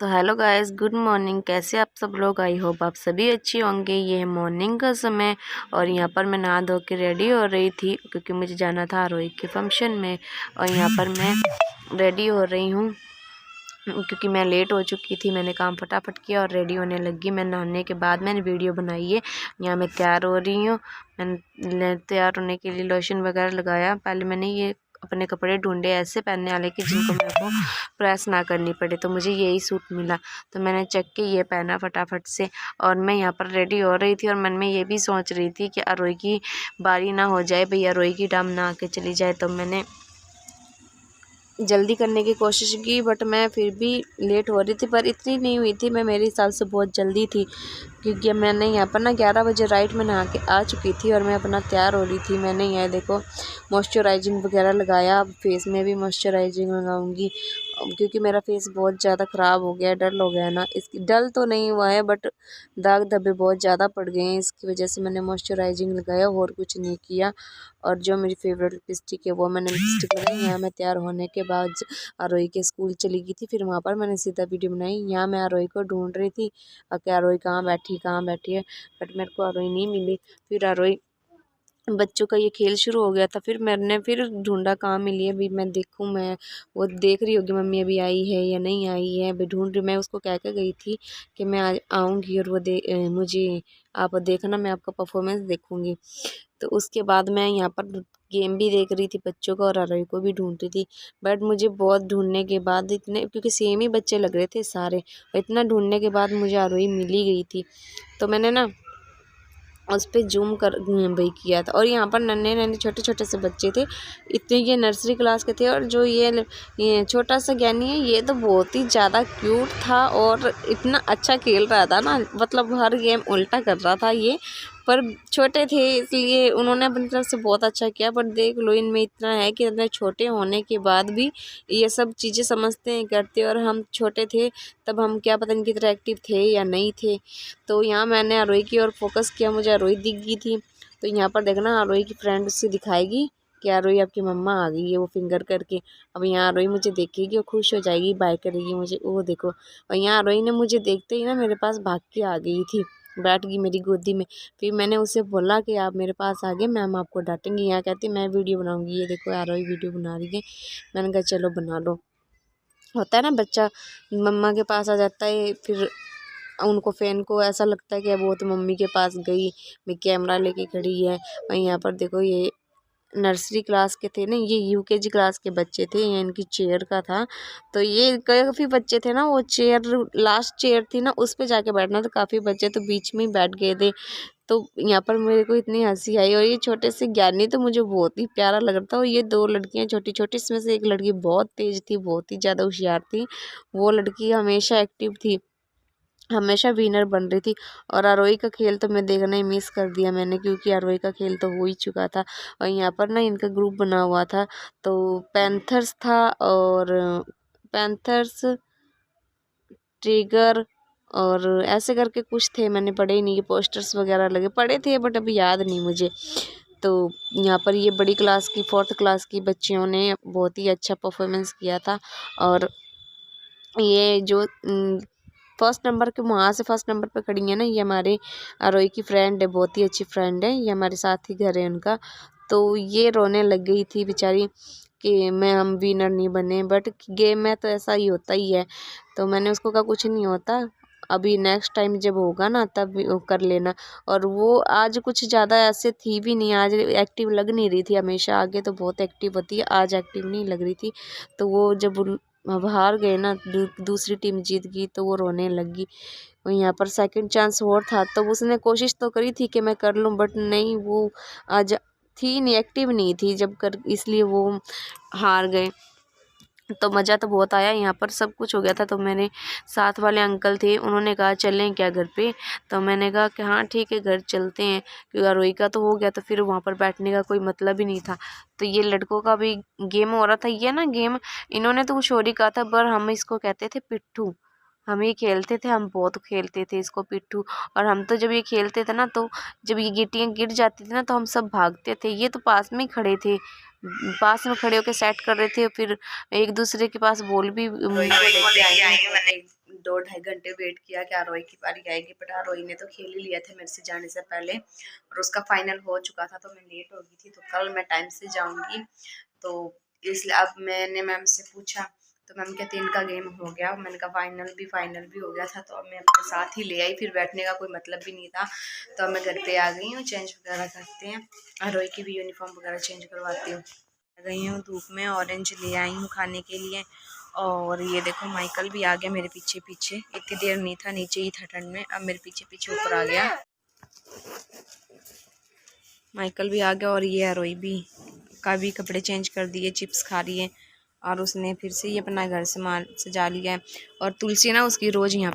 तो hello guys, good morning. कैसे आप सब लोग? आई होप आप सभी अच्छी होंगे। ये है मॉर्निंग का समय और यहाँ पर मैं नहा धो के रेडी हो रही थी क्योंकि मुझे जाना था आरोही के फंक्शन में। और यहाँ पर मैं रेडी हो रही हूँ क्योंकि मैं लेट हो चुकी थी। मैंने काम फटाफट किया और रेडी होने लगी। मैं नहाने के बाद मैंने वीडियो बनाई है। यहाँ मैं तैयार हो रही हूँ। मैंने तैयार होने के लिए लोशन वगैरह लगाया। पहले मैंने ये अपने कपड़े ढूंढे ऐसे पहनने वाले कि जिनको मेरे को प्रेस ना करनी पड़े, तो मुझे यही सूट मिला तो मैंने चेक के ये पहना फटाफट से। और मैं यहाँ पर रेडी हो रही थी और मन में ये भी सोच रही थी कि आरोही की बारी ना हो जाए, भैया आरोही की टाइम ना आके चली जाए। तो मैंने जल्दी करने की कोशिश की बट मैं फिर भी लेट हो रही थी, पर इतनी नहीं हुई थी। मैं मेरे हिसाब से बहुत जल्दी थी क्योंकि मैंने यहाँ पर ना 11 बजे राइट में नहा के आ चुकी थी और मैं अपना तैयार हो रही थी। मैंने यहाँ देखो मॉइस्चराइजिंग वगैरह लगाया। अब फेस में भी मॉइस्चराइजिंग लगाऊंगी क्योंकि मेरा फेस बहुत ज़्यादा ख़राब हो गया, डल हो गया ना। इसकी डल तो नहीं हुआ है बट दाग धब्बे बहुत ज़्यादा पड़ गए हैं, इसकी वजह से मैंने मॉइस्चराइजिंग लगाया और कुछ नहीं किया। और जो मेरी फेवरेट लिपस्टिक है वो मैंने लिपस्टिक लगाई। यहाँ मैं तैयार होने के बाद आरोही के स्कूल चली गई थी, फिर वहाँ पर मैंने सीधा वीडियो बनाई। यहाँ मैं आरोही को ढूंढ रही थी कि आरोही कहाँ बैठी है, बट मेरे को आरोही नहीं मिली। फिर आरोही बच्चों का ये खेल शुरू हो गया था, फिर मैंने फिर ढूंढा कहाँ मिली है। अभी मैं देखूँ, मैं वो देख रही होगी मम्मी अभी आई है या नहीं आई है, अभी ढूंढ रही। मैं उसको कह के गई थी कि मैं आज आऊँगी और वो मुझे आप देखना, मैं आपका परफॉर्मेंस देखूँगी। तो उसके बाद मैं यहाँ पर गेम भी देख रही थी बच्चों का और आरोही को भी ढूंढ रही थी। बट मुझे बहुत ढूंढने के बाद, इतने क्योंकि सेम ही बच्चे लग रहे थे सारे, और इतना ढूंढने के बाद मुझे आरोही मिली गई थी। तो मैंने ना उस पर जूम कर भाई किया था। और यहाँ पर नन्हे नन्हे छोटे छोटे से बच्चे थे, इतने ये नर्सरी क्लास के थे। और जो ये छोटा सा ज्ञानी है ये तो बहुत ही ज़्यादा क्यूट था और इतना अच्छा खेल रहा था ना, मतलब हर गेम उल्टा कर रहा था ये। पर छोटे थे इसलिए उन्होंने अपनी तरफ से बहुत अच्छा किया। पर देख लो, इनमें इतना है कि इतने छोटे होने के बाद भी ये सब चीज़ें समझते हैं, करते हैं। और हम छोटे थे तब हम क्या पता नहीं कितने एक्टिव थे या नहीं थे। तो यहाँ मैंने आरोही की ओर फोकस किया, मुझे आरोही दिख गई थी। तो यहाँ पर देखना आरोही की फ्रेंड उससे दिखाएगी कि आरोही आपकी मम्मा आ गई है, वो फिंगर करके। अब यहाँ आरोही मुझे देखेगी और खुश हो जाएगी, बाय करेगी मुझे, वो देखो। और यहाँ आरोही ने मुझे देखते ही ना मेरे पास भाग के आ गई थी, बैठ गई मेरी गोदी में। फिर मैंने उसे बोला कि आप मेरे पास आ गए, मैम आपको डांटेंगी। यहाँ कहती मैं वीडियो बनाऊंगी, ये देखो आरोही वीडियो बना रही है। मैंने कहा चलो बना लो। होता है ना, बच्चा मम्मा के पास आ जाता है, फिर उनको फैन को ऐसा लगता है कि वो तो मम्मी के पास गई, मैं कैमरा लेके खड़ी है। और यहाँ पर देखो ये नर्सरी क्लास के थे ना, ये यूकेजी क्लास के बच्चे थे, ये इनकी चेयर का था। तो ये काफ़ी बच्चे थे ना, वो चेयर लास्ट चेयर थी ना उस पे जाके बैठना, तो काफ़ी बच्चे तो बीच में ही बैठ गए थे। तो यहाँ पर मेरे को इतनी हंसी आई। और ये छोटे से ज्ञानी तो मुझे बहुत ही प्यारा लग रहा था। और ये दो लड़कियाँ छोटी छोटी, इसमें से एक लड़की बहुत तेज़ थी, बहुत ही ज़्यादा होशियार थी। वो लड़की हमेशा एक्टिव थी, हमेशा विनर बन रही थी। और आरोही का खेल तो मैं देखना ही मिस कर दिया मैंने, क्योंकि आरोही का खेल तो हो ही चुका था। और यहाँ पर ना इनका ग्रुप बना हुआ था, तो पैंथर्स था और पैंथर्स, ट्रिगर और ऐसे करके कुछ थे, मैंने पढ़े ही नहीं, ये पोस्टर्स वगैरह लगे पड़े थे बट अभी याद नहीं मुझे। तो यहाँ पर ये बड़ी क्लास की, 4th क्लास की बच्चियों ने बहुत ही अच्छा परफॉर्मेंस किया था। और ये जो फर्स्ट नंबर के, वहाँ से फर्स्ट नंबर पे खड़ी है ना, ये हमारे आरोही की फ्रेंड है, बहुत ही अच्छी फ्रेंड है, ये हमारे साथ ही घर है उनका। तो ये रोने लग गई थी बेचारी कि मैं हम विनर नहीं बने, बट गेम में तो ऐसा ही होता ही है। तो मैंने उसको कहा कुछ नहीं होता, अभी नेक्स्ट टाइम जब होगा ना तब वो कर लेना। और वो आज कुछ ज़्यादा ऐसे थी भी नहीं, आज एक्टिव लग नहीं रही थी। हमेशा आगे तो बहुत एक्टिव होती है, आज एक्टिव नहीं लग रही थी। तो वो जब अब हार गए ना, दूसरी टीम जीत गई, तो वो रोने लगी। और यहाँ पर सेकंड चांस और था, तो उसने कोशिश तो करी थी कि मैं कर लूँ, बट नहीं, वो आज थी नहीं, एक्टिव नहीं थी जब कर, इसलिए वो हार गए। तो मज़ा तो बहुत आया, यहाँ पर सब कुछ हो गया था। तो मेरे साथ वाले अंकल थे, उन्होंने कहा चलें क्या घर पे? तो मैंने कहा कि हाँ ठीक है, घर चलते हैं, क्योंकि आरोही का तो हो गया, तो फिर वहाँ पर बैठने का कोई मतलब ही नहीं था। तो ये लड़कों का भी गेम हो रहा था, ये ना गेम इन्होंने तो कुछ और ही कहा था, पर हम इसको कहते थे पिट्ठू। हम ये खेलते थे, हम बहुत खेलते थे इसको पिट्ठू। और हम तो जब ये खेलते थे ना, तो जब ये गिट्टियाँ गिर जाती थी ना, तो हम सब भागते थे। ये तो पास में ही खड़े थे, पास में खड़े होकर सेट कर रहे थे, फिर एक दूसरे के पास बॉल भी 2-2.5 घंटे वेट किया कि आरोही की बारी आएगी, बट आरोही ने तो खेल ही लिया था मेरे से जाने से पहले और उसका फाइनल हो चुका था, तो मैं लेट हो गई थी। तो कल मैं टाइम से जाऊँगी, तो इसलिए अब मैंने मैम से पूछा, तो मैम कहती इनका गेम हो गया। मैंने कहा फाइनल भी हो गया था, तो अब मैं अपने साथ ही ले आई, फिर बैठने का कोई मतलब भी नहीं था। तो अब मैं घर पे आ गई हूँ, चेंज वगैरह करते हैं, आरोही की भी यूनिफॉर्म वगैरह चेंज करवाती हूँ। आ गई हूँ धूप में, ऑरेंज ले आई हूँ खाने के लिए। और ये देखो माइकल भी आ गया मेरे पीछे पीछे, इतनी देर नहीं था, नीचे ही था ठंड में, अब मेरे पीछे पीछे ऊपर आ गया। माइकल भी आ गया और ये आरोही भी का भी कपड़े चेंज कर दिए, चिप्स खा रही है और उसने फिर से ही अपना घर सजा लिया है। और तुलसी ना उसकी रोज़ यहाँ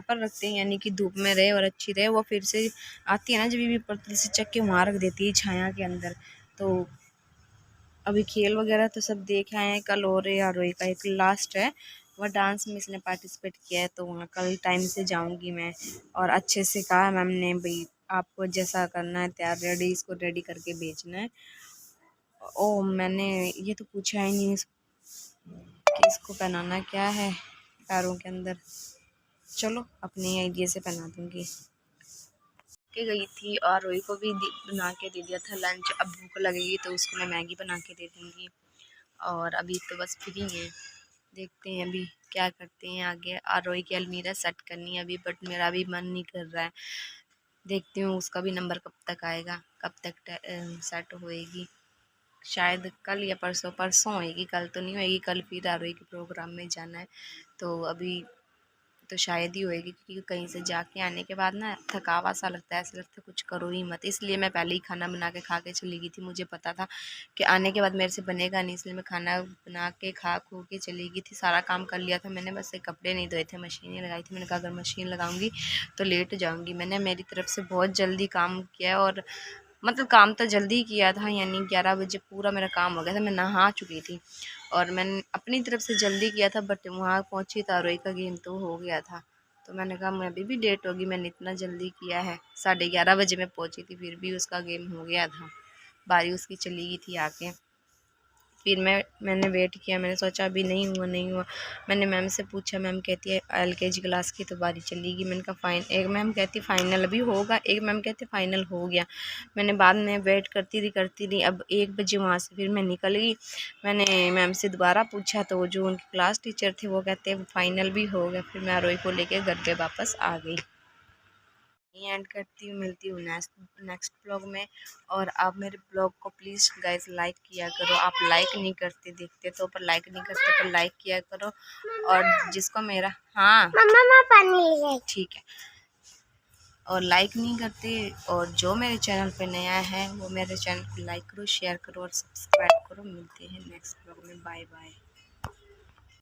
पर रखते हैं, यानी कि धूप में रहे और अच्छी रहे। वो फिर से आती है ना जब भी पर तुलसी चक के वहाँ रख देती है छाया के अंदर। तो अभी खेल वगैरह तो सब देख आए हैं। कल और आरोही का एक लास्ट है, वह डांस में इसने पार्टिसिपेट किया है, तो वहाँ कल टाइम से जाऊँगी मैं। और अच्छे से कहा मैम ने, भाई आपको जैसा करना है तैयार रेडी, इसको रेडी करके भेजना है। ओ मैंने ये तो पूछा ही नहीं कि इसको पहनाना क्या है पैरों के अंदर। चलो अपनी आइडिया से पहना दूँगी। के गई थी और रोई को भी बना के दे दिया था लंच। अब भूख लगेगी तो उसको मैं मैगी बना के दे दूँगी। और अभी तो बस फ्री हैं, देखते हैं अभी क्या करते हैं आगे। आरोही की अलमीरा सेट करनी है अभी, बट मेरा भी मन नहीं कर रहा है। देखती हूँ उसका भी नंबर कब तक आएगा, कब तक सेट होएगी। शायद कल या परसों होएगी, कल तो नहीं होएगी। कल फिर आरोही के प्रोग्राम में जाना है, तो अभी तो शायद ही होएगी, क्योंकि कहीं से जाके आने के बाद ना थकावा सा लगता है, ऐसा लगता है कुछ करो ही मत। इसलिए मैं पहले ही खाना बना के खा के चली गई थी। मुझे पता था कि आने के बाद मेरे से बनेगा नहीं, इसलिए मैं खाना बना के खा खू के चली गई थी। सारा काम कर लिया था मैंने, बस एक कपड़े नहीं धोए थे, मशीन ही लगाई थी। मैंने कहा अगर मशीन लगाऊंगी तो लेट जाऊँगी। मैंने मेरी तरफ से बहुत जल्दी काम किया है, और मतलब काम तो जल्दी किया था, यानी 11 बजे पूरा मेरा काम हो गया था। मैं नहा चुकी थी और मैंने अपनी तरफ से जल्दी किया था, बट वहाँ पहुँची तो आरोही का गेम तो हो गया था। तो मैंने कहा मैं अभी भी लेट होगी, मैंने इतना जल्दी किया है। 11:30 बजे मैं पहुँची थी, फिर भी उसका गेम हो गया था। बारी उसकी चली गई थी आके। फिर मैंने वेट किया, मैंने सोचा अभी नहीं हुआ। मैंने मैम से पूछा, मैम कहती है LKG क्लास की तो बारी चलेगी। मैंने कहा एक मैम कहती फाइनल अभी होगा, एक मैम कहती फाइनल हो गया। मैंने बाद में वेट करती रही। अब 1 बजे वहाँ से फिर मैं निकल गई। मैंने मैम से दोबारा पूछा, तो जो उनके क्लास टीचर थे वो कहते फाइनल भी हो गया। फिर मैं आरोही को लेके घर पे वापस आ गई। एंड करती हूँ, मिलती हूँ नेक्स्ट ब्लॉग में। और आप मेरे ब्लॉग को प्लीज़ गाइस लाइक किया करो। आप लाइक नहीं करते, देखते तो पर लाइक नहीं करते, पर लाइक किया करो। और जिसको मेरा हाँ मम्मा पानी ठीक है, और लाइक नहीं करते, और जो मेरे चैनल पे नया है वो मेरे चैनल को लाइक करो, शेयर करो और सब्सक्राइब करो। मिलते हैं नेक्स्ट ब्लॉग में, बाय बाय।